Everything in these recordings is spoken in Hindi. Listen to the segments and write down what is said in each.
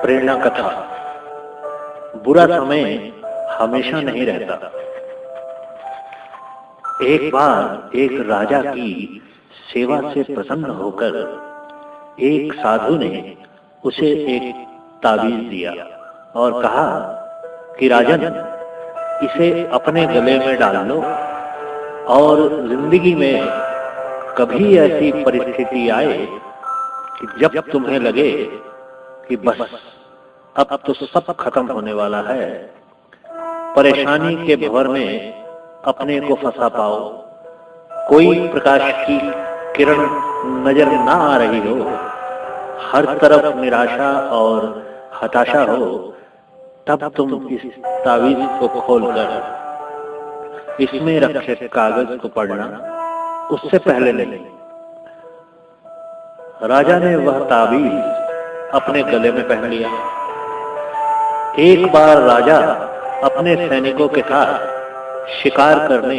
प्रेरणा कथा। बुरा समय हमेशा नहीं रहता। एक बार एक राजा की सेवा से प्रसन्न होकर एक साधु ने उसे एक ताबीज दिया और कहा कि राजन, इसे अपने गले में डाल लो और जिंदगी में कभी ऐसी परिस्थिति आए कि जब तुम्हें लगे कि बस अब तो सब खत्म होने वाला है, परेशानी के भंवर में अपने को फंसा पाओ, कोई प्रकाश की किरण नजर ना आ रही हो, हर तरफ निराशा और हताशा हो, तब तुम इस तावीज को खोलकर इसमें रखे कागज को पढ़ना, उससे पहले नहीं। राजा ने वह तावीज अपने गले में पहन लिया। एक बार राजा अपने सैनिकों के साथ शिकार करने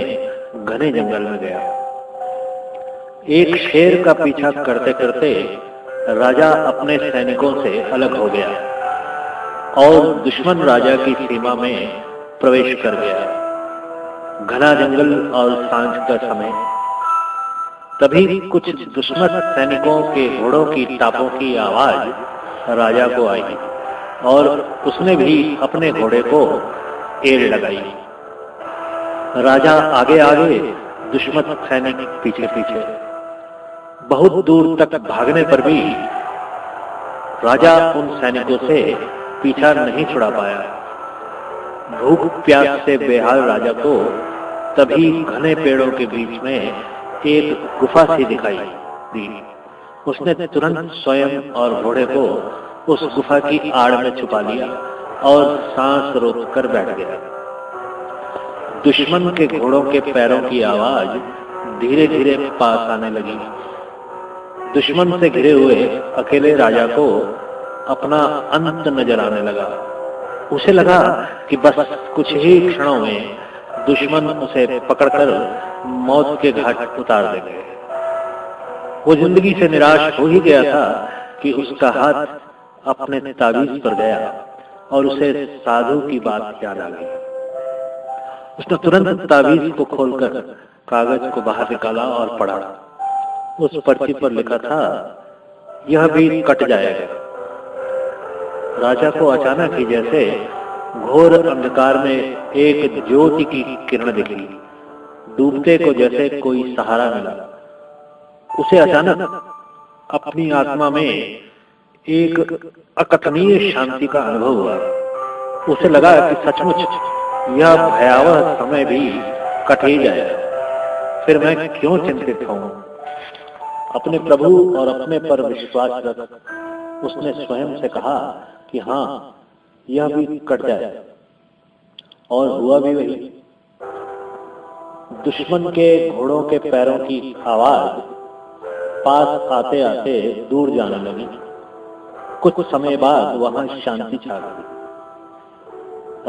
घने जंगल में गया। एक शेर का पीछा करते करते राजा अपने सैनिकों से अलग हो गया और दुश्मन राजा की सीमा में प्रवेश कर गया। घना जंगल और सांझ का समय। तभी कुछ दुश्मन सैनिकों के घोड़ों की टापों की आवाज राजा को आई और उसने भी अपने घोड़े को एड़ लगाई। राजा आगे आगे, दुश्मन सैनिक पीछे पीछे। बहुत दूर तक भागने पर भी राजा उन सैनिकों से पीछा नहीं छुड़ा पाया। भूख प्यास से बेहाल राजा को तभी घने पेड़ों के बीच में एक गुफा सी दिखाई दी। उसने तुरंत स्वयं और घोड़े को उस गुफा की आड़ में छुपा लिया और सांस रोककर बैठ गया। दुश्मन के घोड़ों के पैरों की आवाज धीरे धीरे पास आने लगी। दुश्मन से घिरे हुए अकेले राजा को अपना अंत नजर आने लगा। उसे लगा कि बस कुछ ही क्षणों में दुश्मन उसे पकड़कर मौत के घाट उतार देंगे। वो जिंदगी से निराश हो ही गया था कि उसका हाथ अपने ताबीज पर गया और उसे साधु की बात याद आ गई। उसने तुरंत ताबीज को खोलकर कागज को बाहर निकाला और पढ़ा। उस पर्ची पर लिखा था, यह भी कट जाएगा। राजा को अचानक ही जैसे घोर अंधकार में एक ज्योति की किरण दिखी। डूबते को जैसे कोई सहारा मिला। उसे अचानक अपनी आत्मा में एक अकथनीय शांति का अनुभव हुआ। उसे लगा कि सचमुच यह भयावह समय भी कट ही जाएगा। फिर मैं क्यों चिंतित हूं? अपने प्रभु और अपने पर विश्वास रख उसने स्वयं से कहा कि हाँ, यह भी कट जाए। और हुआ भी वही। दुश्मन के घोड़ों के पैरों की आवाज पास आते आते दूर जाने लगी। कुछ समय बाद वहां शांति छा गई।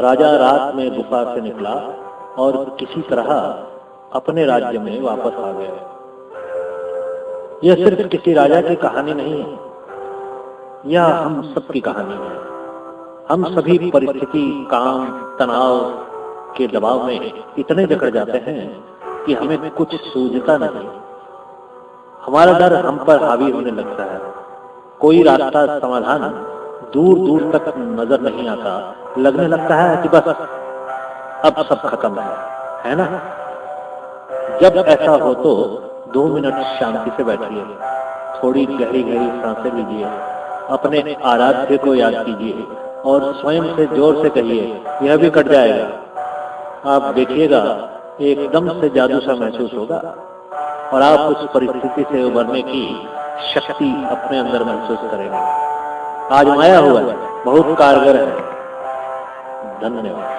राजा रात में गुफा से निकला और किसी तरह अपने राज्य में वापस आ गया। यह सिर्फ किसी राजा की कहानी नहीं है, यह हम सबकी कहानी है। हम सभी परिस्थिति, काम, तनाव के दबाव में इतने जकड़ जाते हैं कि हमें कुछ सूझता नहीं। हमारा डर हम पर हावी होने लगता है। कोई रास्ता, समाधान दूर दूर तक नजर नहीं आता। लगने लगता है कि बस अब सब खत्म है ना? जब ऐसा हो तो 2 मिनट शांति से बैठिए, थोड़ी गहरी गहरी सांसें लीजिए, अपने आराध्य को याद कीजिए और स्वयं से जोर से कहिए, यह भी कट जाएगा। आप देखिएगा एकदम से जादू सा महसूस होगा और आप उस परिस्थिति से उबरने की शक्ति अपने अंदर महसूस करेंगे। आजमाया हुआ है, बहुत कारगर है। धन्यवाद।